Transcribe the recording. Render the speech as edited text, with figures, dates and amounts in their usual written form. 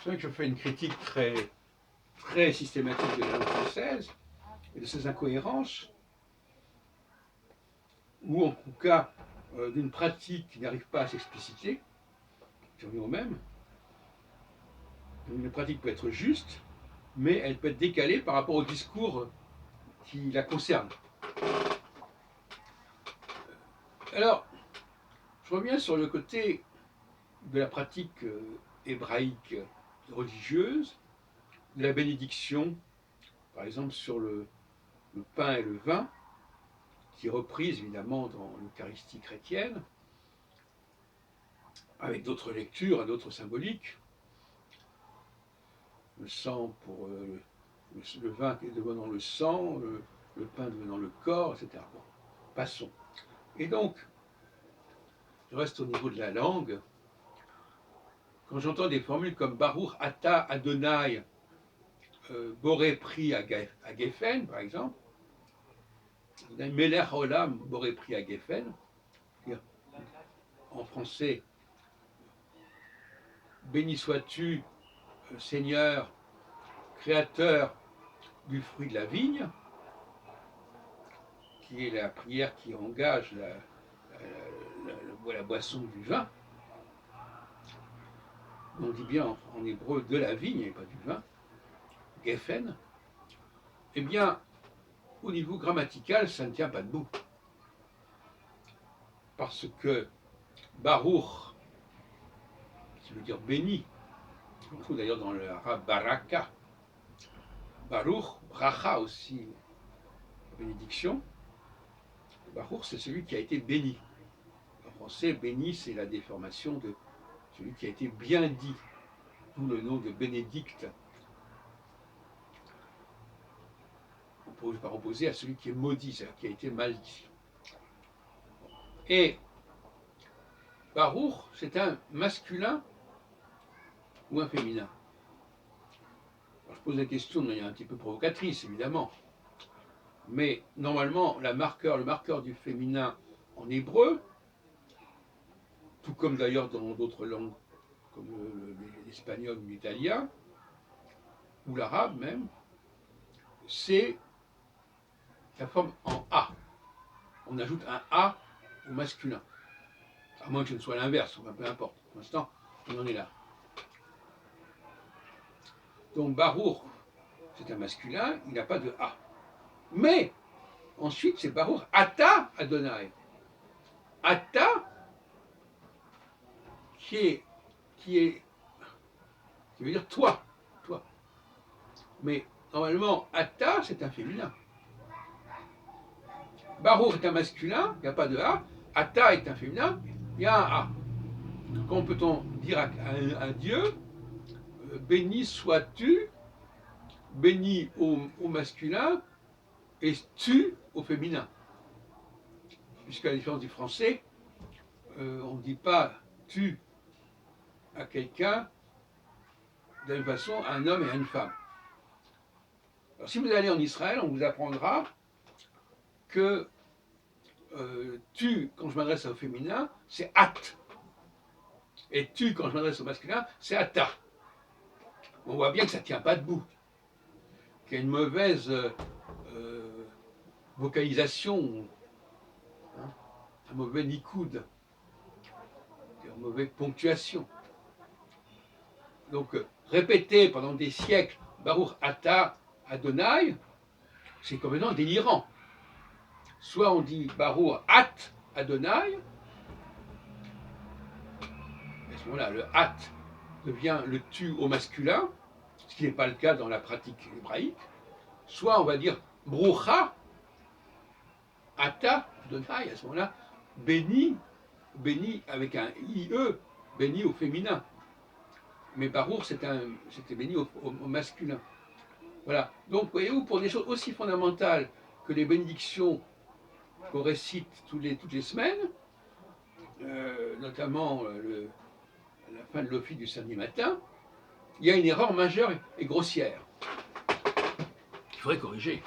savez que je fais une critique très systématique de la langue française et de ses incohérences, ou en tout cas d'une pratique qui n'arrive pas à s'expliciter, je reviens au même. Une pratique peut être juste, mais elle peut être décalée par rapport au discours qui la concerne. Alors, je reviens sur le côté de la pratique hébraïque religieuse, de la bénédiction, par exemple sur le pain et le vin, qui est reprise évidemment dans l'Eucharistie chrétienne, avec d'autres lectures et d'autres symboliques. Le sang pour le vin qui est devenant le sang, le pain devenant le corps, etc. Bon, passons. Et donc, je reste au niveau de la langue. Quand j'entends des formules comme Baruch Ata Adonai Boré Pri à Geffen, par exemple, Melech Olam Boré Pri à Geffen, en français, béni sois-tu, Seigneur, créateur du fruit de la vigne, qui est la prière qui engage la boisson du vin. On dit bien en hébreu de la vigne et pas du vin, Geffen. Eh bien, au niveau grammatical, ça ne tient pas debout. Parce que Baruch, qui veut dire béni, on trouve d'ailleurs dans l'arabe baraka, Baruch, bracha aussi, bénédiction. Baruch, c'est celui qui a été béni. En français, béni, c'est la déformation de celui qui a été bien dit, d'où le nom de bénédicte, par opposé à celui qui est maudit, c'est-à-dire qui a été mal dit. Et Baruch, c'est un masculin ou un féminin? Alors, je pose la question de manière un petit peu provocatrice, évidemment. Mais normalement, le marqueur du féminin en hébreu, tout comme d'ailleurs dans d'autres langues, comme l'espagnol ou l'italien, ou l'arabe même, c'est la forme en A. On ajoute un A au masculin. À moins que ce ne soit l'inverse, enfin, peu importe. Pour l'instant, on en est là. Donc Baruch, c'est un masculin, il n'a pas de A. Mais, ensuite, c'est Baruch Ata Adonai. Ata, qui veut dire toi. Mais, normalement, Ata, c'est un féminin. Baruch est un masculin, il n'y a pas de A. Ata est un féminin, il y a un A. Comment peut-on dire à Dieu, béni sois-tu, béni au masculin, et tu au féminin? Puisqu'à la différence du français, on ne dit pas tu à quelqu'un de la même façon à un homme et à une femme. Alors, si vous allez en Israël, on vous apprendra que tu, quand je m'adresse au féminin, c'est at. Et tu, quand je m'adresse au masculin, c'est ata. On voit bien que ça ne tient pas debout, qu'il y a une mauvaise vocalisation, hein, un mauvais nikoud, une mauvaise ponctuation. Donc, répéter pendant des siècles Baruch Ata Adonai, c'est complètement délirant. Soit on dit Baruch At Adonai, à ce moment-là, le At devient le tu au masculin, ce qui n'est pas le cas dans la pratique hébraïque. Soit on va dire Brucha Ata Adonai, à ce moment-là, béni avec un IE, béni au féminin. Mais Baruch, c'était béni au masculin. Voilà. Donc, voyez-vous, pour des choses aussi fondamentales que les bénédictions qu'on récite toutes les semaines, notamment à la fin de l'office du samedi matin, il y a une erreur majeure et grossière qu'il faudrait corriger.